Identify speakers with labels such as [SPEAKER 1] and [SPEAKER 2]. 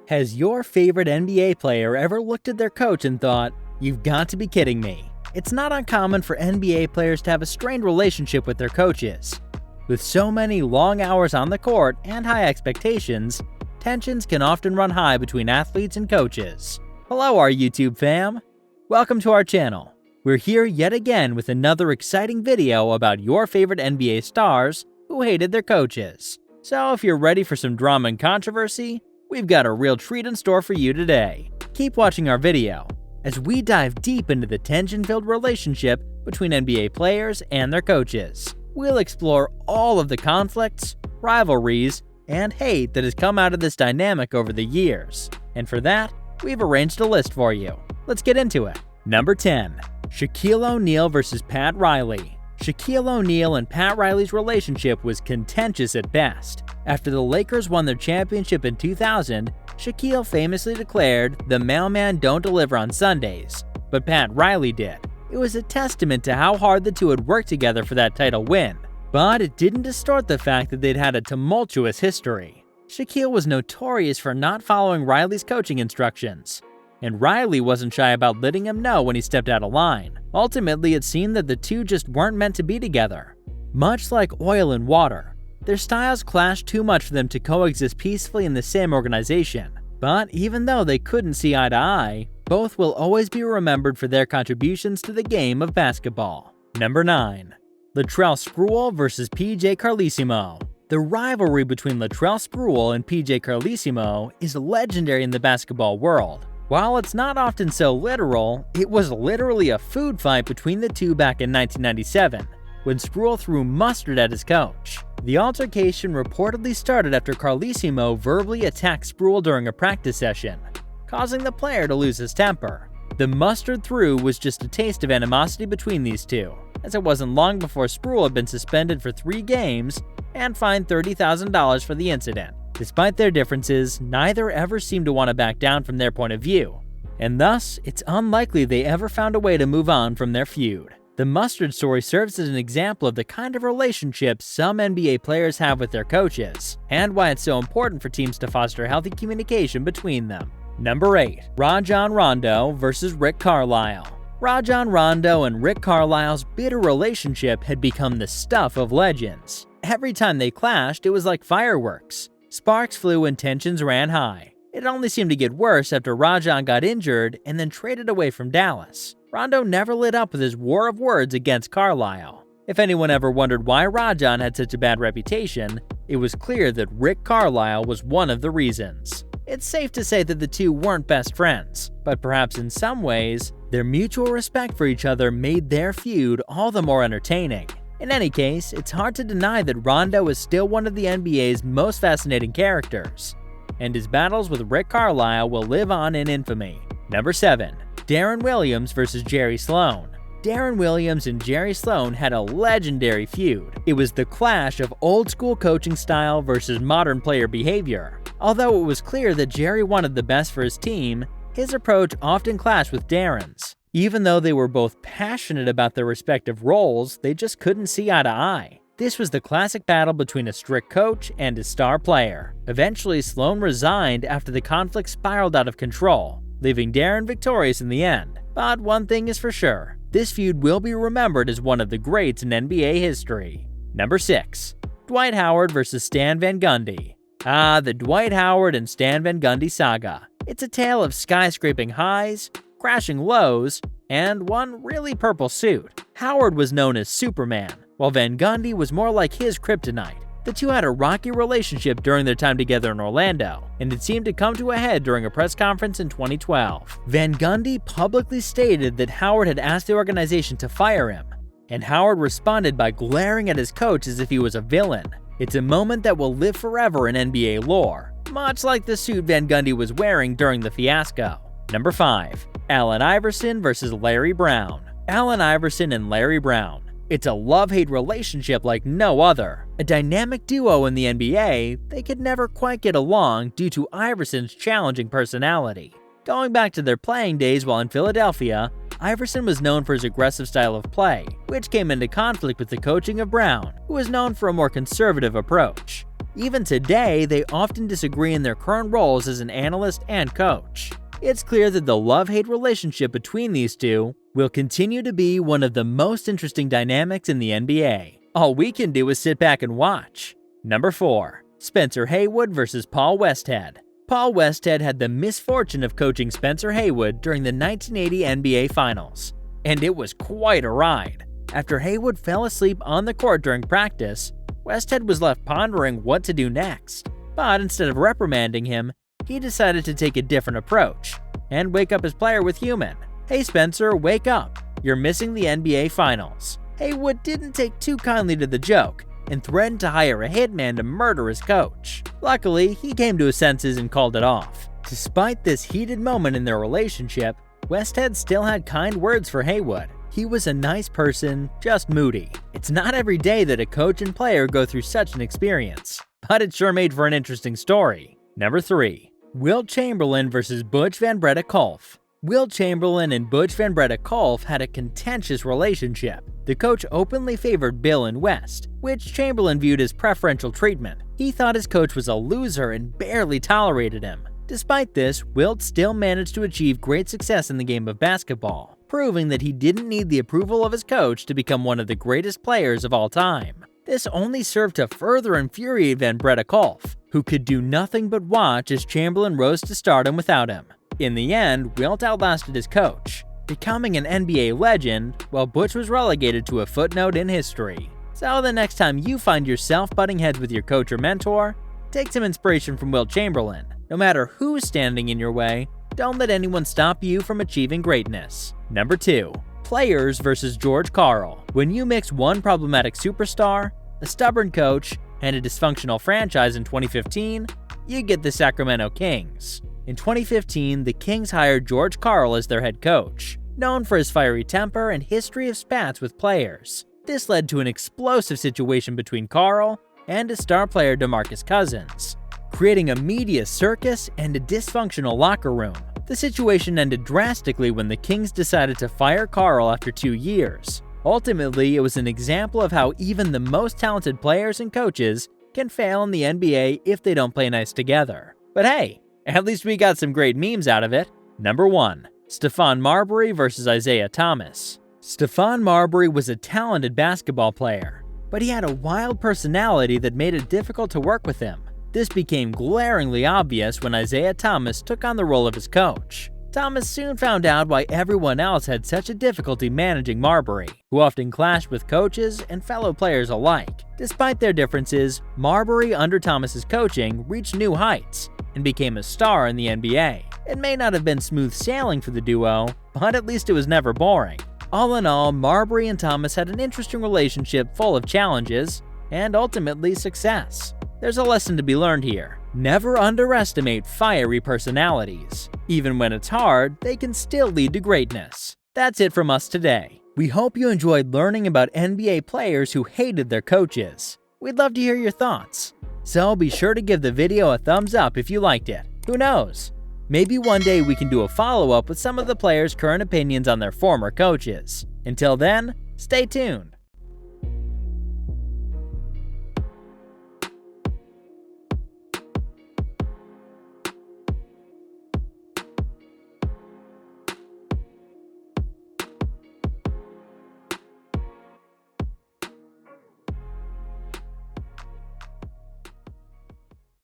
[SPEAKER 1] Has your favorite NBA player ever looked at their coach and thought, "You've got to be kidding me"? It's not uncommon for NBA players to have a strained relationship with their coaches. With so many long hours on the court and high expectations, tensions can often run high between athletes and coaches. Hello, our YouTube fam! Welcome to our channel. We're here yet again with another exciting video about your favorite NBA stars who hated their coaches. So if you're ready for some drama and controversy, we've got a real treat in store for you today. Keep watching our video as we dive deep into the tension-filled relationship between NBA players and their coaches. We'll explore all of the conflicts, rivalries, and hate that has come out of this dynamic over the years. And for that, we've arranged a list for you. Let's get into it. Number 10. Shaquille O'Neal versus Pat Riley. Shaquille O'Neal and Pat Riley's relationship was contentious at best. After the Lakers won their championship in 2000, Shaquille famously declared, "The mailman don't deliver on Sundays," but Pat Riley did. It was a testament to how hard the two had worked together for that title win, but it didn't distort the fact that they'd had a tumultuous history. Shaquille was notorious for not following Riley's coaching instructions, and Riley wasn't shy about letting him know when he stepped out of line. Ultimately, it seemed that the two just weren't meant to be together. Much like oil and water, their styles clashed too much for them to coexist peacefully in the same organization. But even though they couldn't see eye to eye, both will always be remembered for their contributions to the game of basketball. Number 9. Latrell Sprewell versus PJ Carlesimo. The rivalry between Latrell Sprewell and PJ Carlesimo is legendary in the basketball world. While it's not often so literal, it was literally a food fight between the two back in 1997, when Sprewell threw mustard at his coach. The altercation reportedly started after Carlesimo verbally attacked Sprewell during a practice session, causing the player to lose his temper. The mustard throw was just a taste of animosity between these two, as it wasn't long before Sprewell had been suspended for 3 games and fined $30,000 for the incident. Despite their differences, neither ever seemed to want to back down from their point of view, and thus, it's unlikely they ever found a way to move on from their feud. The mustard story serves as an example of the kind of relationship some NBA players have with their coaches, and why it's so important for teams to foster healthy communication between them. Number 8. Rajon Rondo versus Rick Carlisle. Rajon Rondo and Rick Carlisle's bitter relationship had become the stuff of legends. Every time they clashed, it was like fireworks. Sparks flew and tensions ran high. It only seemed to get worse after Rajon got injured and then traded away from Dallas. Rondo never lit up with his war of words against Carlisle. If anyone ever wondered why Rajon had such a bad reputation, it was clear that Rick Carlisle was one of the reasons. It's safe to say that the two weren't best friends, but perhaps in some ways, their mutual respect for each other made their feud all the more entertaining. In any case, it's hard to deny that Rondo is still one of the NBA's most fascinating characters, and his battles with Rick Carlisle will live on in infamy. Number 7. Deron Williams versus Jerry Sloan. Deron Williams and Jerry Sloan had a legendary feud. It was the clash of old-school coaching style versus modern player behavior. Although it was clear that Jerry wanted the best for his team, his approach often clashed with Deron's. Even though they were both passionate about their respective roles, they just couldn't see eye to eye. This was the classic battle between a strict coach and his star player. Eventually, Sloan resigned after the conflict spiraled out of control, leaving Deron victorious in the end. But one thing is for sure, this feud will be remembered as one of the greats in NBA history. Number 6. Dwight Howard versus Stan Van Gundy. The Dwight Howard and Stan Van Gundy saga. It's a tale of skyscraping highs, crashing lows, and one really purple suit. Howard was known as Superman, while Van Gundy was more like his kryptonite. The two had a rocky relationship during their time together in Orlando, and it seemed to come to a head during a press conference in 2012. Van Gundy publicly stated that Howard had asked the organization to fire him, and Howard responded by glaring at his coach as if he was a villain. It's a moment that will live forever in NBA lore, much like the suit Van Gundy was wearing during the fiasco. Number 5. Allen Iverson versus Larry Brown. Allen Iverson and Larry Brown. It's a love-hate relationship like no other. A dynamic duo in the NBA, they could never quite get along due to Iverson's challenging personality. Going back to their playing days while in Philadelphia, Iverson was known for his aggressive style of play, which came into conflict with the coaching of Brown, who was known for a more conservative approach. Even today, they often disagree in their current roles as an analyst and coach. It's clear that the love-hate relationship between these two will continue to be one of the most interesting dynamics in the NBA. All we can do is sit back and watch. Number 4. Spencer Haywood vs. Paul Westhead. Paul Westhead had the misfortune of coaching Spencer Haywood during the 1980 NBA Finals, and it was quite a ride. After Haywood fell asleep on the court during practice, Westhead was left pondering what to do next. But instead of reprimanding him, he decided to take a different approach and wake up his player with humor. "Hey Spencer, wake up. You're missing the NBA Finals." Haywood didn't take too kindly to the joke and threatened to hire a hitman to murder his coach. Luckily, he came to his senses and called it off. Despite this heated moment in their relationship, Westhead still had kind words for Haywood. He was a nice person, just moody. It's not every day that a coach and player go through such an experience, but it sure made for an interesting story. Number 3. Wilt Chamberlain vs. Butch Van Breda Kolff. Wilt Chamberlain and Butch Van Breda Kolff had a contentious relationship. The coach openly favored Bill and West, which Chamberlain viewed as preferential treatment. He thought his coach was a loser and barely tolerated him. Despite this, Wilt still managed to achieve great success in the game of basketball, proving that he didn't need the approval of his coach to become one of the greatest players of all time. This only served to further infuriate Van Breda Kolff, who could do nothing but watch as Chamberlain rose to stardom without him. In the end, Wilt outlasted his coach, becoming an NBA legend, while Butch was relegated to a footnote in history. So the next time you find yourself butting heads with your coach or mentor, take some inspiration from Wilt Chamberlain. No matter who's standing in your way, don't let anyone stop you from achieving greatness. Number 2. Players vs. George Karl. When you mix one problematic superstar, a stubborn coach, and a dysfunctional franchise in 2015, you get the Sacramento Kings. In 2015, the Kings hired George Karl as their head coach, known for his fiery temper and history of spats with players. This led to an explosive situation between Karl and his star player DeMarcus Cousins, creating a media circus and a dysfunctional locker room. The situation ended drastically when the Kings decided to fire Karl after 2 years. Ultimately, it was an example of how even the most talented players and coaches can fail in the NBA if they don't play nice together. But hey, at least we got some great memes out of it. Number 1. Stephon Marbury vs. Isaiah Thomas. Stephon Marbury was a talented basketball player, but he had a wild personality that made it difficult to work with him. This became glaringly obvious when Isaiah Thomas took on the role of his coach. Thomas soon found out why everyone else had such a difficulty managing Marbury, who often clashed with coaches and fellow players alike. Despite their differences, Marbury under Thomas's coaching reached new heights and became a star in the NBA. It may not have been smooth sailing for the duo, but at least it was never boring. All in all, Marbury and Thomas had an interesting relationship full of challenges and ultimately success. There's a lesson to be learned here. Never underestimate fiery personalities. Even when it's hard, they can still lead to greatness. That's it from us today. We hope you enjoyed learning about NBA players who hated their coaches. We'd love to hear your thoughts. So be sure to give the video a thumbs up if you liked it. Who knows? Maybe one day we can do a follow-up with some of the players' current opinions on their former coaches. Until then, stay tuned.